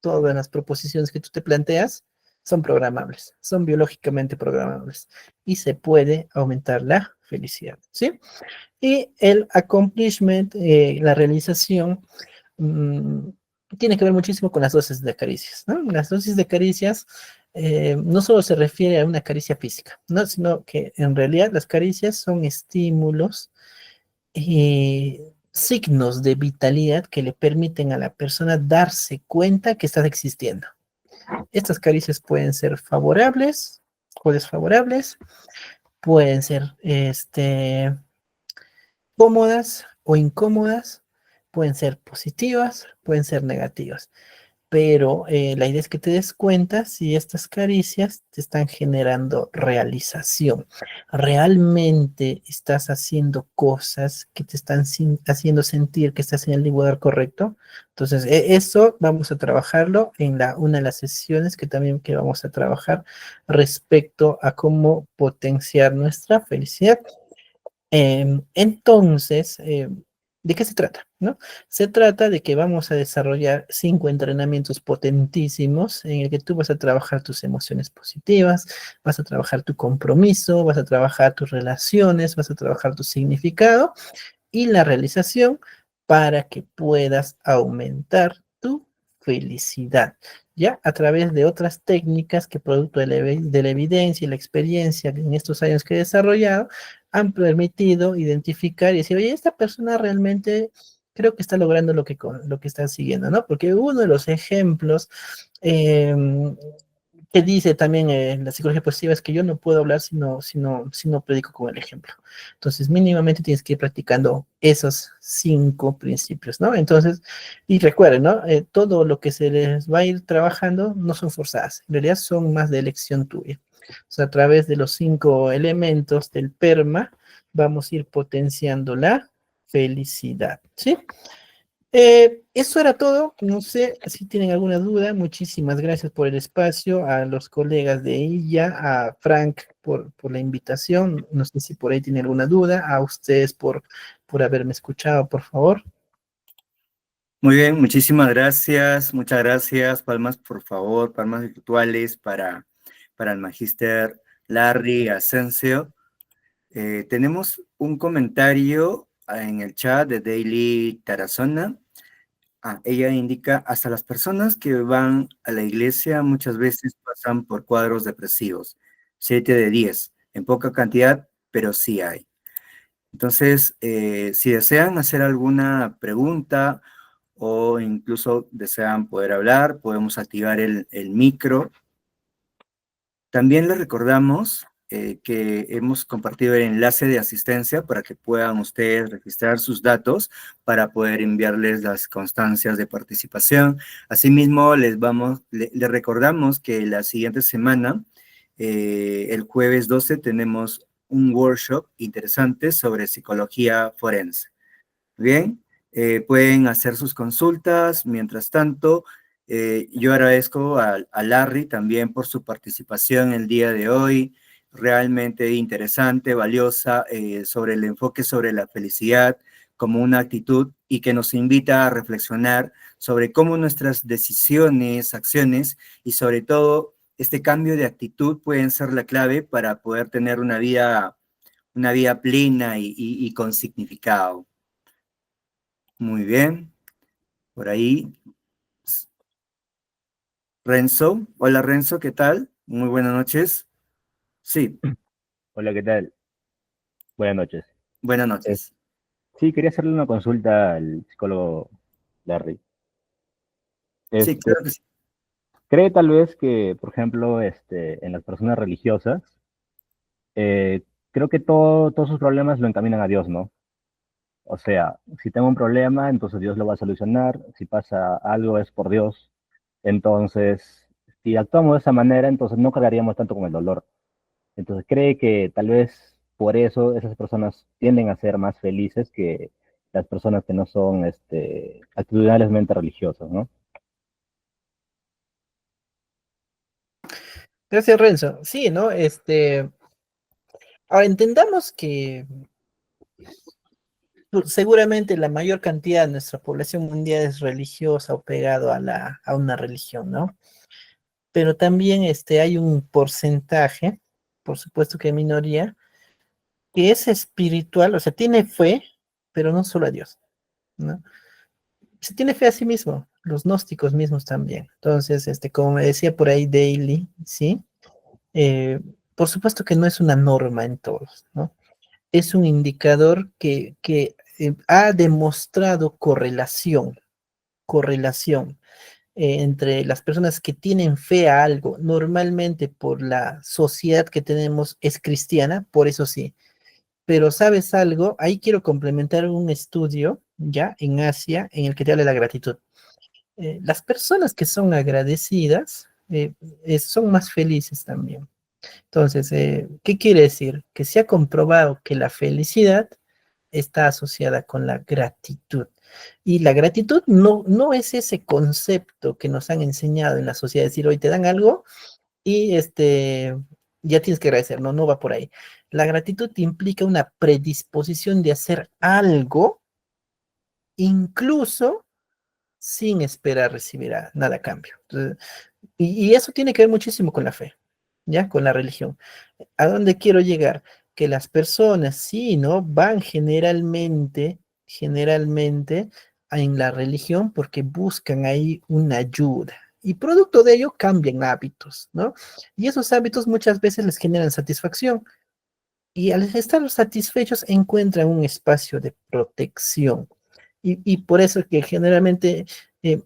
las proposiciones que tú te planteas son programables, son biológicamente programables y se puede aumentar la felicidad, ¿sí? Y el accomplishment, la realización, mmm, tiene que ver muchísimo con las dosis de caricias, ¿no? Las dosis de caricias no solo se refiere a una caricia física, ¿no? Sino que en realidad las caricias son estímulos, signos de vitalidad que le permiten a la persona darse cuenta que estás existiendo. Estas caricias pueden ser favorables o desfavorables, pueden ser cómodas o incómodas, pueden ser positivas, pueden ser negativas, pero la idea es que te des cuenta si estas caricias te están generando realización. ¿Realmente estás haciendo cosas que te están haciendo sentir que estás en el lugar correcto? Entonces, eso vamos a trabajarlo en una de las sesiones que vamos a trabajar respecto a cómo potenciar nuestra felicidad. Entonces, ¿de qué se trata? ¿No? Se trata de que vamos a desarrollar 5 entrenamientos potentísimos en el que tú vas a trabajar tus emociones positivas, vas a trabajar tu compromiso, vas a trabajar tus relaciones, vas a trabajar tu significado y la realización para que puedas aumentar tu felicidad, ya a través de otras técnicas que producto de la evidencia y la experiencia en estos años que he desarrollado, han permitido identificar y decir, oye, esta persona realmente creo que está logrando lo que está siguiendo, ¿no? Porque uno de los ejemplos eh, que dice también la psicología positiva es que yo no puedo hablar si no predico con el ejemplo. Entonces, mínimamente tienes que ir practicando esos 5 principios, ¿no? Entonces, y recuerden, ¿no? Todo lo que se les va a ir trabajando no son forzadas, en realidad son más de elección tuya. O sea, a través de los 5 elementos del PERMA, vamos a ir potenciando la felicidad, ¿sí? Eso era todo. No sé si tienen alguna duda. Muchísimas gracias por el espacio, a los colegas de ella, a Frank por la invitación. No sé si por ahí tienen alguna duda, a ustedes por haberme escuchado, por favor. Muy bien, muchísimas gracias, muchas gracias. Palmas, por favor, palmas virtuales para el magíster Larry Asensio. Tenemos un comentario en el chat de Daily Tarazona. Ella indica, hasta las personas que van a la iglesia muchas veces pasan por cuadros depresivos. 7 de 10, en poca cantidad, pero sí hay. Entonces, si desean hacer alguna pregunta o incluso desean poder hablar, podemos activar el micro. También les recordamos que hemos compartido el enlace de asistencia para que puedan ustedes registrar sus datos para poder enviarles las constancias de participación. Asimismo, les recordamos que la siguiente semana, el jueves 12, tenemos un workshop interesante sobre psicología forense. Bien, pueden hacer sus consultas. Mientras tanto, yo agradezco a Larry también por su participación el día de hoy, realmente interesante, valiosa, sobre el enfoque sobre la felicidad como una actitud y que nos invita a reflexionar sobre cómo nuestras decisiones, acciones y sobre todo este cambio de actitud pueden ser la clave para poder tener una vida plena y con significado. Muy bien, por ahí. Renzo, hola Renzo, ¿qué tal? Muy buenas noches. Sí, Hola, ¿qué tal? Buenas noches. buenas Eh, noches. sí, quería hacerle una consulta al psicólogo Larry. Sí, Este, claro que sí. ¿Cree tal vez que, por ejemplo, en las personas religiosas, eh, creo que todos sus problemas lo encaminan a Dios, ¿no? O sea, si tengo un problema, entonces Dios lo va a solucionar. Si pasa algo, es por Dios. Entonces, si actuamos de esa manera, entonces no cargaríamos tanto con el dolor. Entonces cree que tal vez por eso esas personas tienden a ser más felices que las personas que no son actitudinalmente religiosas, ¿no? Gracias, Renzo. Sí, ¿no? Ahora entendamos que seguramente la mayor cantidad de nuestra población mundial es religiosa o pegado a una religión, ¿no? Pero también hay un porcentaje, por supuesto que minoría, que es espiritual, o sea, tiene fe, pero no solo a Dios, ¿no? Se tiene fe a sí mismo, los gnósticos mismos también. Entonces, como me decía por ahí Daily, ¿sí? Por supuesto que no es una norma en todos, ¿no? Es un indicador que ha demostrado correlación entre las personas que tienen fe a algo, normalmente por la sociedad que tenemos es cristiana, por eso sí. Pero ¿sabes algo? Ahí quiero complementar un estudio ya en Asia en el que te habla de la gratitud. Las personas que son agradecidas son más felices también. Entonces, ¿qué quiere decir? Que se ha comprobado que la felicidad está asociada con la gratitud. Y la gratitud no es ese concepto que nos han enseñado en la sociedad, decir, hoy te dan algo y ya tienes que agradecer, no va por ahí. La gratitud implica una predisposición de hacer algo, incluso sin esperar recibir nada a cambio. Entonces, y eso tiene que ver muchísimo con la fe, ¿ya? Con la religión. ¿A dónde quiero llegar? Que las personas, sí, ¿no? Van generalmente en la religión porque buscan ahí una ayuda. Y producto de ello cambian hábitos, ¿no? Y esos hábitos muchas veces les generan satisfacción. Y al estar satisfechos encuentran un espacio de protección. Y por eso que generalmente eh,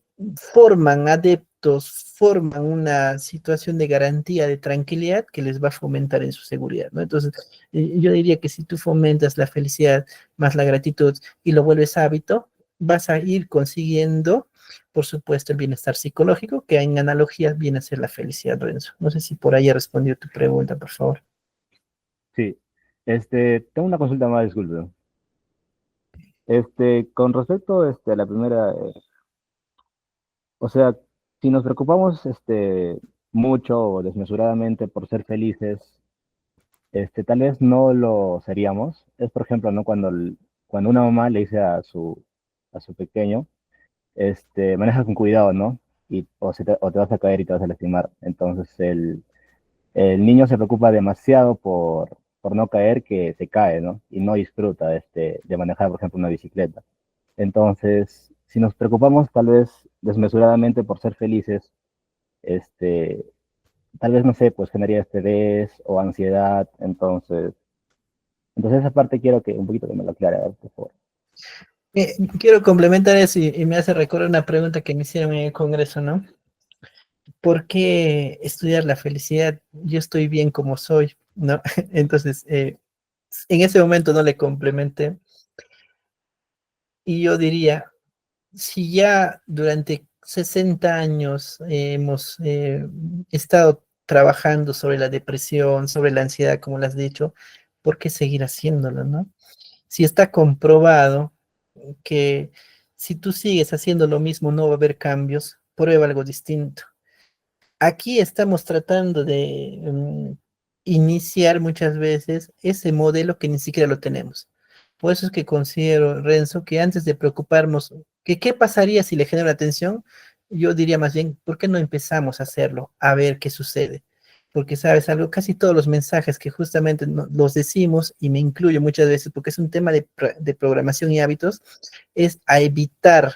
forman adeptos hábitos forman una situación de garantía de tranquilidad que les va a fomentar en su seguridad, ¿no? Entonces, yo diría que si tú fomentas la felicidad más la gratitud y lo vuelves hábito, vas a ir consiguiendo, por supuesto, el bienestar psicológico, que en analogía viene a ser la felicidad, Renzo. No sé si por ahí he respondido tu pregunta, por favor. Sí, tengo una consulta más, disculpe. Con respecto, a la primera, o sea, si nos preocupamos, mucho o desmesuradamente por ser felices, tal vez no lo seríamos. Es, por ejemplo, ¿no? Cuando una mamá le dice a su pequeño, maneja con cuidado, ¿no? O te vas a caer y te vas a lastimar. Entonces, el niño se preocupa demasiado por no caer que se cae, ¿no? Y no disfruta, de manejar, por ejemplo, una bicicleta. Entonces, si nos preocupamos tal vez desmesuradamente por ser felices, este, tal vez, no sé, pues generaría estrés o ansiedad. Entonces esa parte quiero que un poquito que me lo aclare, a ver, por favor. Quiero complementar eso y me hace recordar una pregunta que me hicieron en el Congreso, ¿no? ¿Por qué estudiar la felicidad? Yo estoy bien como soy, ¿no? Entonces, en ese momento no le complementé y yo diría, si ya durante 60 años hemos estado trabajando sobre la depresión, sobre la ansiedad, como lo has dicho, ¿por qué seguir haciéndolo, no? Si está comprobado que si tú sigues haciendo lo mismo no va a haber cambios, prueba algo distinto. Aquí estamos tratando de iniciar muchas veces ese modelo que ni siquiera lo tenemos. Por eso es que considero, Renzo, que antes de preocuparnos, que qué pasaría si le genera atención, yo diría más bien, ¿por qué no empezamos a hacerlo? A ver qué sucede. Porque, sabes, algo, casi todos los mensajes que justamente los decimos, y me incluyo muchas veces, porque es un tema de programación y hábitos, es a evitar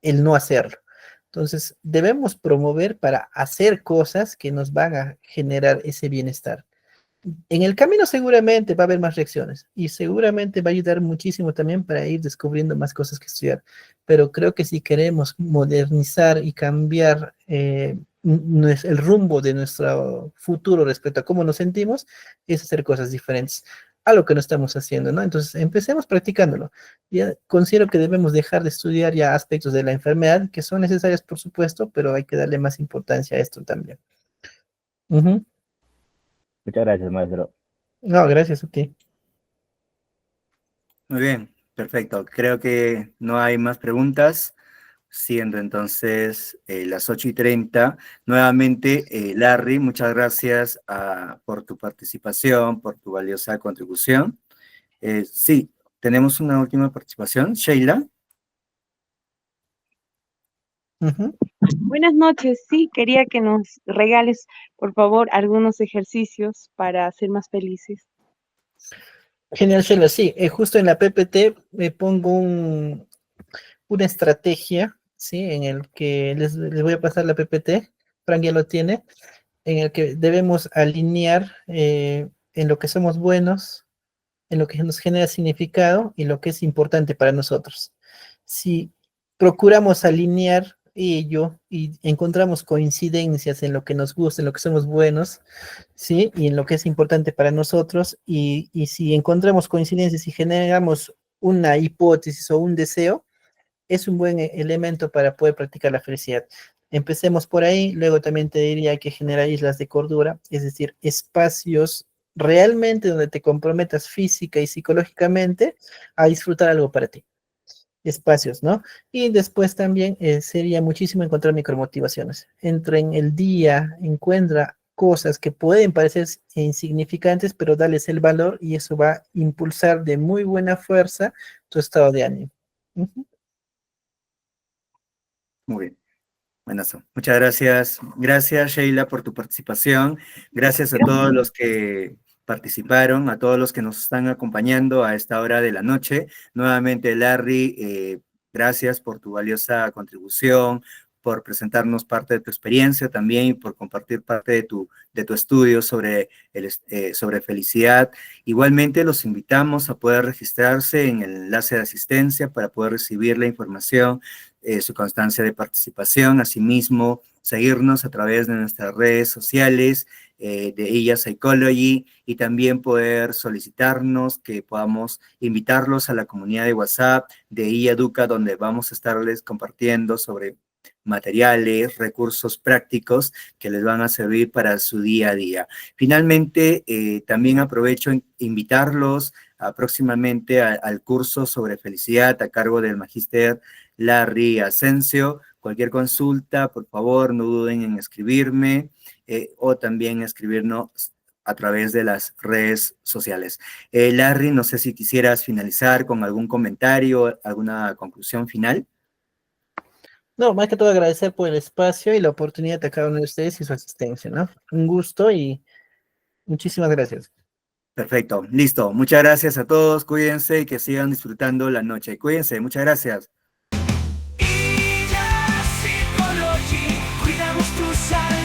el no hacerlo. Entonces, debemos promover para hacer cosas que nos van a generar ese bienestar. En el camino seguramente va a haber más reacciones y seguramente va a ayudar muchísimo también para ir descubriendo más cosas que estudiar. Pero creo que si queremos modernizar y cambiar el rumbo de nuestro futuro respecto a cómo nos sentimos, es hacer cosas diferentes a lo que no estamos haciendo, ¿no? Entonces, empecemos practicándolo. Ya considero que debemos dejar de estudiar ya aspectos de la enfermedad, que son necesarios, por supuesto, pero hay que darle más importancia a esto también. Ujú. Muchas gracias, maestro. No, gracias a ti. Muy bien, perfecto. Creo que no hay más preguntas. Siendo entonces las 8:30. Nuevamente, Larry, muchas gracias por tu participación, por tu valiosa contribución. Sí, tenemos una última participación. Sheila. Ujú. Buenas noches, sí, quería que nos regales, por favor, algunos ejercicios para ser más felices. Genial, Sheila. Sí, justo en la PPT me pongo una estrategia, ¿sí? En el que les voy a pasar la PPT, Frank ya lo tiene, en el que debemos alinear en lo que somos buenos, en lo que nos genera significado y lo que es importante para nosotros. Si procuramos alinear ello y encontramos coincidencias en lo que nos gusta, en lo que somos buenos, ¿sí? Y en lo que es importante para nosotros, y si encontramos coincidencias y generamos una hipótesis o un deseo, es un buen elemento para poder practicar la felicidad. Empecemos por ahí, luego también te diría que generar islas de cordura, es decir, espacios realmente donde te comprometas física y psicológicamente a disfrutar algo para ti. Espacios, ¿no? Y después también sería muchísimo encontrar micromotivaciones. Entra en el día, encuentra cosas que pueden parecer insignificantes, pero dales el valor y eso va a impulsar de muy buena fuerza tu estado de ánimo. Ujú. Muy bien. Buenas. Muchas gracias. Gracias, Sheila, por tu participación. Gracias a todos los que participaron, a todos los que nos están acompañando a esta hora de la noche. Nuevamente, Larry, gracias por tu valiosa contribución, por presentarnos parte de tu experiencia también y por compartir parte de tu estudio sobre felicidad. Igualmente, los invitamos a poder registrarse en el enlace de asistencia para poder recibir la información su constancia de participación. Asimismo, seguirnos a través de nuestras redes sociales de IA Psychology y también poder solicitarnos que podamos invitarlos a la comunidad de WhatsApp de IA Educa, donde vamos a estarles compartiendo sobre materiales, recursos prácticos que les van a servir para su día a día. Finalmente, también aprovecho en invitarlos próximamente al curso sobre felicidad a cargo del magíster Larry Asensio. Cualquier consulta, por favor, no duden en escribirme o también escribirnos a través de las redes sociales. Larry, no sé si quisieras finalizar con algún comentario, alguna conclusión final. No, más que todo agradecer por el espacio y la oportunidad de cada uno de ustedes y su asistencia, ¿no? Un gusto y muchísimas gracias. Perfecto, listo. Muchas gracias a todos, cuídense y que sigan disfrutando la noche. Cuídense, muchas gracias. IA Psychology, cuidamos tu salud.